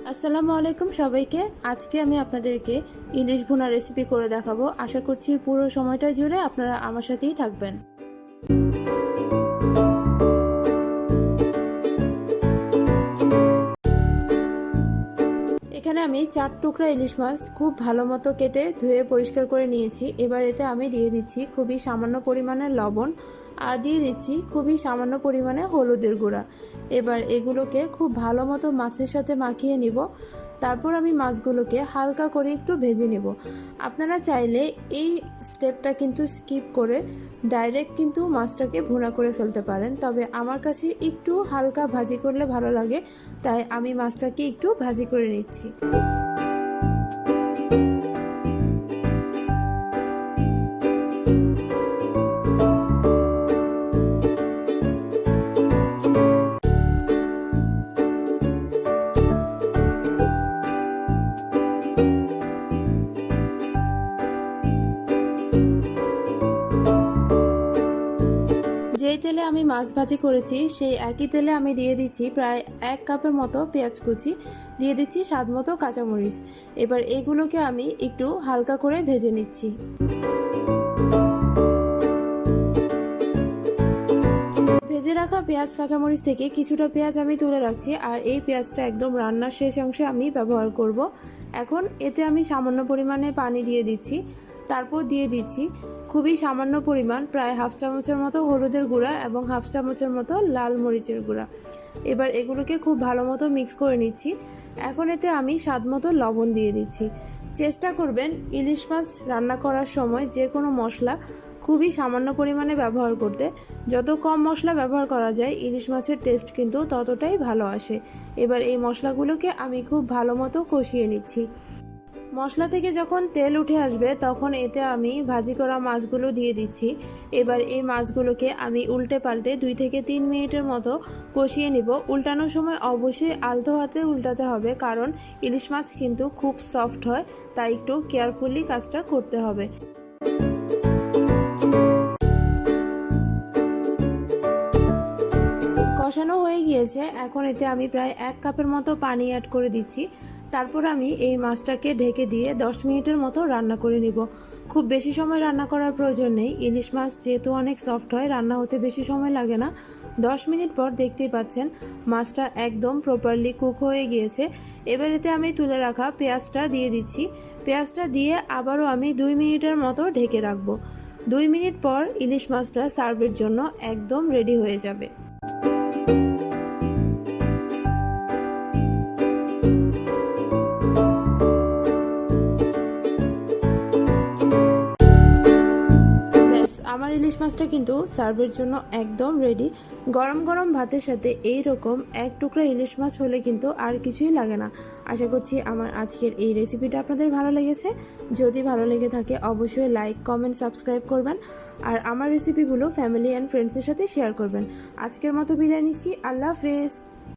আসসালামু আলাইকুম সবাইকে। আজকে আমি আপনাদেরকে ইলিশ ভুনা রেসিপি করে দেখাবো। আশা করছি পুরো সময়টা জুড়ে আপনারা আমার সাথেই থাকবেন। এখানে আমি 4 টুকরা ইলিশ মাছ খুব ভালো মতো কেটে ধুয়ে পরিষ্কার করে নিয়েছি। এবার এতে আমি দিয়ে দিচ্ছি খুবই সামান্য পরিমাণে লবণ আর দিয়ে দিচ্ছি খুবই সামান্য পরিমাণে হলুদের গুঁড়া। এবার এগুলোকে খুব ভালো মতো মাছের সাথে মাখিয়ে নিব। তারপর আমি মাছগুলোকে হালকা করে একটু ভেজে নেব। আপনারা চাইলে এই স্টেপটা কিন্তু স্কিপ করে ডাইরেক্ট কিন্তু মাছটাকে ভুনা করে ফেলতে পারেন, তবে আমার কাছে একটু হালকা ভাজি করলে ভালো লাগে, তাই আমি মাছটাকে একটু ভাজি করে নিচ্ছি। যেই তেলে আমি মাছ ভাজি করেছি সেই একই তেলে আমি দিয়ে দিচ্ছি প্রায় 1 কাপের মতো পেঁয়াজ কুচি, দিয়ে দিচ্ছি স্বাদ মতো কাঁচামরিচ। এবার এগুলোকে আমি একটু হালকা করে ভেজে নিচ্ছি। ভেজে রাখা পেঁয়াজ কাঁচামরিচ থেকে কিছুটা পেঁয়াজ আমি তুলে রাখছি, আর এই পেঁয়াজটা একদম রান্নার শেষ অংশে আমি ব্যবহার করব। এখন এতে আমি সামান্য পরিমাণে পানি দিয়ে দিচ্ছি। তারপর দিয়ে দিচ্ছি খুবই সামান্য পরিমাণ প্রায় হাফ চামচের মতো হলুদের গুঁড়া এবং হাফ চামচের মতো লাল মরিচের গুঁড়া। এবার এগুলোকে খুব ভালো মতো মিক্স করে নিচ্ছি। এখন এতে আমি স্বাদ মতো লবণ দিয়ে দিচ্ছি। চেষ্টা করবেন ইলিশ মাছ রান্না করার সময় যে কোনো মশলা খুবই সামান্য পরিমাণে ব্যবহার করতে। যত কম মশলা ব্যবহার করা যায় ইলিশ মাছের টেস্ট কিন্তু ততটাই ভালো আসে। এবার এই মশলাগুলোকে আমি খুব ভালো মতো কষিয়ে নিচ্ছি। মশলা থেকে যখন তেল উঠে আসবে তখন এতে আমি ভাজি করা মাছগুলো দিয়ে দিচ্ছি। এবার এই মাছগুলোকে আমি উল্টে পাল্টে 2 থেকে 3 মিনিটের মতো কষিয়ে নিব। উল্টানোর সময় অবশ্যই আলতো হাতে উল্টাতে হবে, কারণ ইলিশ মাছ কিন্তু খুব সফট হয়, তাই একটু কেয়ারফুলি কাজটা করতে হবে। কষানো হয়ে গিয়েছে, এখন এতে আমি প্রায় 1 কাপের মতো পানি অ্যাড করে দিচ্ছি। তারপর আমি এই মাছটাকে ঢেকে দিয়ে 10 মিনিটের মতো রান্না করে নিব। খুব বেশি সময় রান্না করার প্রয়োজন নেই, ইলিশ মাছ যেহেতু অনেক সফট হয়, রান্না হতে বেশি সময় লাগে না। 10 মিনিট পর দেখতেই পাচ্ছেন মাছটা একদম প্রপারলি কুক হয়ে গিয়েছে। এবার এতে আমি তুলে রাখা পেঁয়াজটা দিয়ে দিচ্ছি। পেঁয়াজটা দিয়ে আবারও আমি 2 মিনিটের মতো ঢেকে রাখবো। 2 মিনিট পর ইলিশ মাছটা সার্ভের জন্য একদম রেডি হয়ে যাবে। আমার ইলিশ মাছটা কিন্তু সার্ভের জন্য একদম রেডি। গরম গরম ভাতের সাথে এই রকম 1 টুকরা ইলিশ মাছ হলে কিন্তু আর কিছুই লাগে না। আশা করছি আমার আজকের এই রেসিপিটা আপনাদের ভালো লেগেছে। যদি ভালো লেগে থাকে অবশ্যই লাইক, কমেন্ট, সাবস্ক্রাইব করবেন, আর আমার রেসিপিগুলো ফ্যামিলি অ্যান্ড ফ্রেন্ডসের সাথে শেয়ার করবেন। আজকের মতো বিদায় নিচ্ছি। আল্লাহ হাফেজ।